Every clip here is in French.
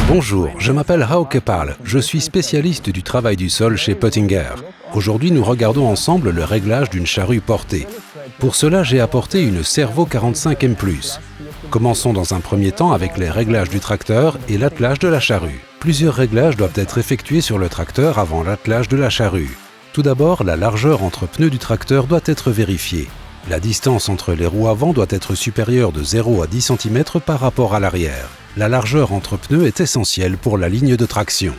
Bonjour, je m'appelle Hauke Parle, je suis spécialiste du travail du sol chez Pottinger. Aujourd'hui, nous regardons ensemble le réglage d'une charrue portée. Pour cela, j'ai apporté une Servo 45M+. Commençons dans un premier temps avec les réglages du tracteur et l'attelage de la charrue. Plusieurs réglages doivent être effectués sur le tracteur avant l'attelage de la charrue. Tout d'abord, la largeur entre pneus du tracteur doit être vérifiée. La distance entre les roues avant doit être supérieure de 0 à 10 cm par rapport à l'arrière. La largeur entre pneus est essentielle pour la ligne de traction.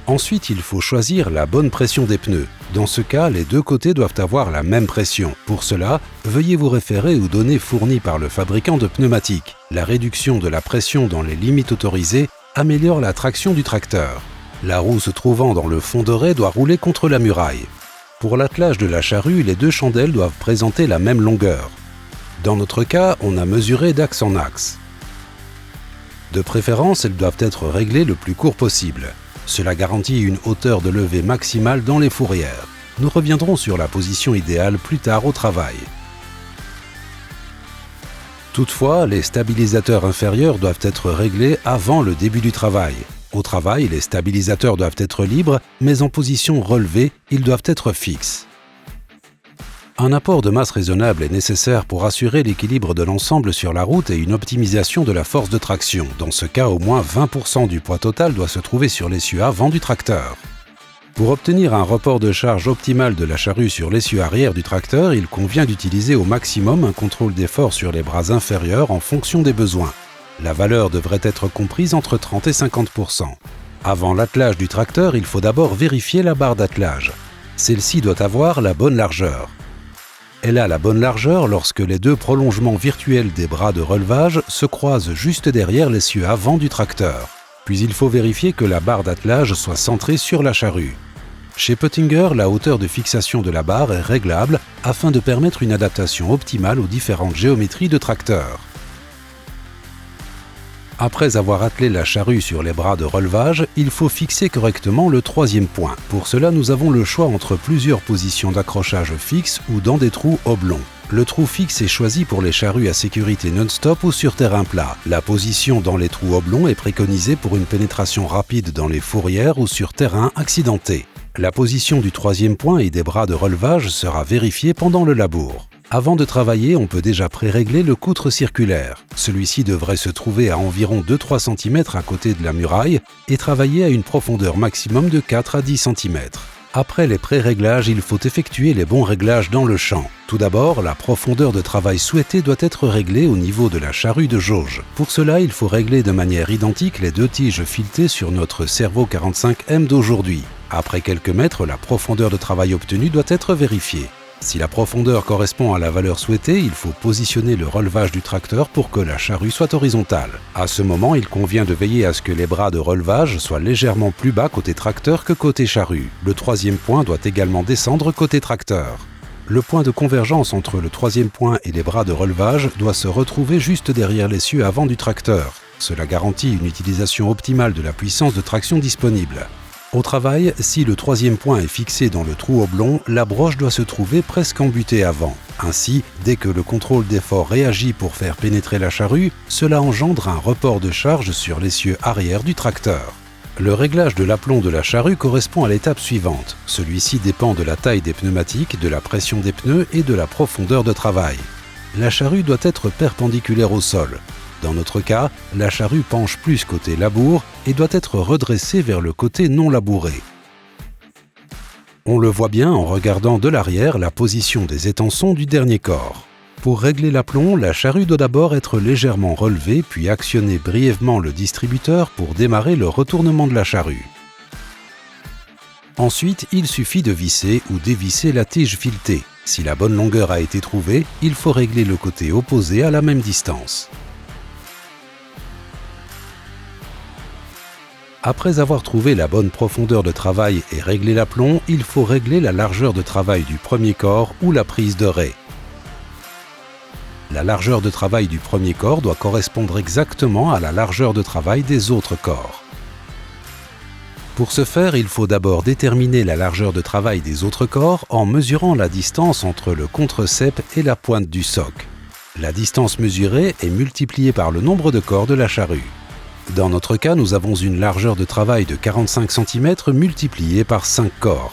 Ensuite, il faut choisir la bonne pression des pneus. Dans ce cas, les deux côtés doivent avoir la même pression. Pour cela, veuillez vous référer aux données fournies par le fabricant de pneumatiques. La réduction de la pression dans les limites autorisées améliore la traction du tracteur. La roue se trouvant dans le fond de raie doit rouler contre la muraille. Pour l'attelage de la charrue, les deux chandelles doivent présenter la même longueur. Dans notre cas, on a mesuré d'axe en axe. De préférence, elles doivent être réglées le plus court possible. Cela garantit une hauteur de levée maximale dans les fourrières. Nous reviendrons sur la position idéale plus tard au travail. Toutefois, les stabilisateurs inférieurs doivent être réglés avant le début du travail. Au travail, les stabilisateurs doivent être libres, mais en position relevée, ils doivent être fixes. Un apport de masse raisonnable est nécessaire pour assurer l'équilibre de l'ensemble sur la route et une optimisation de la force de traction. Dans ce cas, au moins 20% du poids total doit se trouver sur l'essieu avant du tracteur. Pour obtenir un report de charge optimal de la charrue sur l'essieu arrière du tracteur, il convient d'utiliser au maximum un contrôle d'effort sur les bras inférieurs en fonction des besoins. La valeur devrait être comprise entre 30 et 50%. Avant l'attelage du tracteur, il faut d'abord vérifier la barre d'attelage. Celle-ci doit avoir la bonne largeur. Elle a la bonne largeur lorsque les deux prolongements virtuels des bras de relevage se croisent juste derrière l'essieu avant du tracteur. Puis il faut vérifier que la barre d'attelage soit centrée sur la charrue. Chez Pottinger, la hauteur de fixation de la barre est réglable afin de permettre une adaptation optimale aux différentes géométries de tracteur. Après avoir attelé la charrue sur les bras de relevage, il faut fixer correctement le troisième point. Pour cela, nous avons le choix entre plusieurs positions d'accrochage fixes ou dans des trous oblongs. Le trou fixe est choisi pour les charrues à sécurité non-stop ou sur terrain plat. La position dans les trous oblongs est préconisée pour une pénétration rapide dans les fourrières ou sur terrain accidenté. La position du troisième point et des bras de relevage sera vérifiée pendant le labour. Avant de travailler, on peut déjà pré-régler le coutre circulaire. Celui-ci devrait se trouver à environ 2-3 cm à côté de la muraille et travailler à une profondeur maximum de 4 à 10 cm. Après les pré-réglages, il faut effectuer les bons réglages dans le champ. Tout d'abord, la profondeur de travail souhaitée doit être réglée au niveau de la charrue de jauge. Pour cela, il faut régler de manière identique les deux tiges filetées sur notre Servo 45M d'aujourd'hui. Après quelques mètres, la profondeur de travail obtenue doit être vérifiée. Si la profondeur correspond à la valeur souhaitée, il faut positionner le relevage du tracteur pour que la charrue soit horizontale. À ce moment, il convient de veiller à ce que les bras de relevage soient légèrement plus bas côté tracteur que côté charrue. Le troisième point doit également descendre côté tracteur. Le point de convergence entre le troisième point et les bras de relevage doit se retrouver juste derrière l'essieu avant du tracteur. Cela garantit une utilisation optimale de la puissance de traction disponible. Au travail, si le troisième point est fixé dans le trou oblong, la broche doit se trouver presque embutée avant. Ainsi, dès que le contrôle d'effort réagit pour faire pénétrer la charrue, cela engendre un report de charge sur l'essieu arrière du tracteur. Le réglage de l'aplomb de la charrue correspond à l'étape suivante. Celui-ci dépend de la taille des pneumatiques, de la pression des pneus et de la profondeur de travail. La charrue doit être perpendiculaire au sol. Dans notre cas, la charrue penche plus côté labour et doit être redressée vers le côté non labouré. On le voit bien en regardant de l'arrière la position des étançons du dernier corps. Pour régler l'aplomb, la charrue doit d'abord être légèrement relevée puis actionner brièvement le distributeur pour démarrer le retournement de la charrue. Ensuite, il suffit de visser ou dévisser la tige filetée. Si la bonne longueur a été trouvée, il faut régler le côté opposé à la même distance. Après avoir trouvé la bonne profondeur de travail et réglé l'aplomb, il faut régler la largeur de travail du premier corps ou la prise de raie. La largeur de travail du premier corps doit correspondre exactement à la largeur de travail des autres corps. Pour ce faire, il faut d'abord déterminer la largeur de travail des autres corps en mesurant la distance entre le contre-cep et la pointe du soc. La distance mesurée est multipliée par le nombre de corps de la charrue. Dans notre cas, nous avons une largeur de travail de 45 cm multipliée par 5 corps.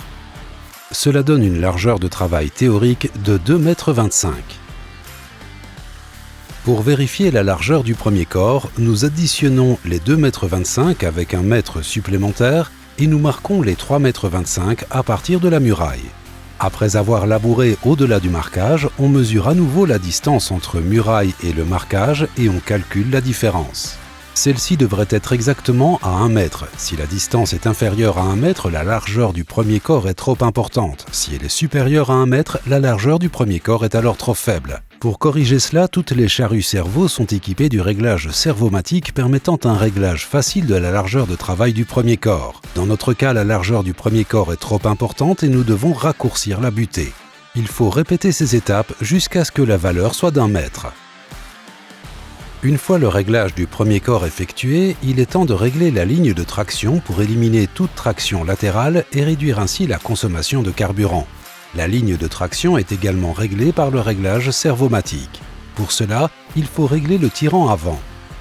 Cela donne une largeur de travail théorique de 2,25 m. Pour vérifier la largeur du premier corps, nous additionnons les 2,25 m avec un mètre supplémentaire et nous marquons les 3,25 m à partir de la muraille. Après avoir labouré au-delà du marquage, on mesure à nouveau la distance entre muraille et le marquage et on calcule la différence. Celle-ci devrait être exactement à 1 mètre. Si la distance est inférieure à 1 mètre, la largeur du premier corps est trop importante. Si elle est supérieure à 1 mètre, la largeur du premier corps est alors trop faible. Pour corriger cela, toutes les charrues servo sont équipées du réglage servomatique permettant un réglage facile de la largeur de travail du premier corps. Dans notre cas, la largeur du premier corps est trop importante et nous devons raccourcir la butée. Il faut répéter ces étapes jusqu'à ce que la valeur soit d'1 mètre. Une fois le réglage du premier corps effectué, il est temps de régler la ligne de traction pour éliminer toute traction latérale et réduire ainsi la consommation de carburant. La ligne de traction est également réglée par le réglage servomatique. Pour cela, il faut régler le tirant avant.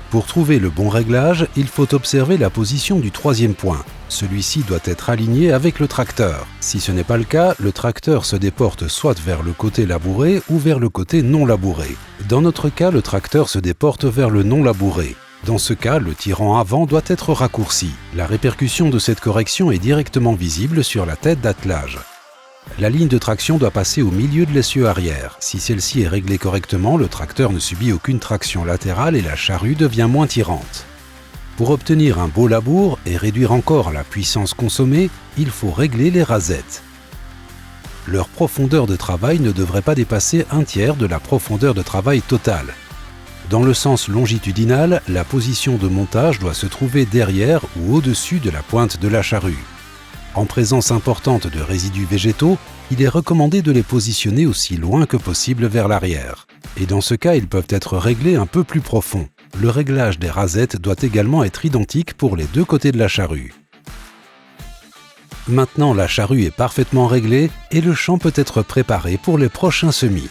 Pour trouver le bon réglage, il faut observer la position du troisième point. Celui-ci doit être aligné avec le tracteur. Si ce n'est pas le cas, le tracteur se déporte soit vers le côté labouré ou vers le côté non labouré. Dans notre cas, le tracteur se déporte vers le non labouré. Dans ce cas, le tirant avant doit être raccourci. La répercussion de cette correction est directement visible sur la tête d'attelage. La ligne de traction doit passer au milieu de l'essieu arrière. Si celle-ci est réglée correctement, le tracteur ne subit aucune traction latérale et la charrue devient moins tirante. Pour obtenir un beau labour et réduire encore la puissance consommée, il faut régler les rasettes. Leur profondeur de travail ne devrait pas dépasser 1/3 de la profondeur de travail totale. Dans le sens longitudinal, la position de montage doit se trouver derrière ou au-dessus de la pointe de la charrue. En présence importante de résidus végétaux, il est recommandé de les positionner aussi loin que possible vers l'arrière. Et dans ce cas, ils peuvent être réglés un peu plus profond. Le réglage des rasettes doit également être identique pour les deux côtés de la charrue. Maintenant, la charrue est parfaitement réglée et le champ peut être préparé pour les prochains semis.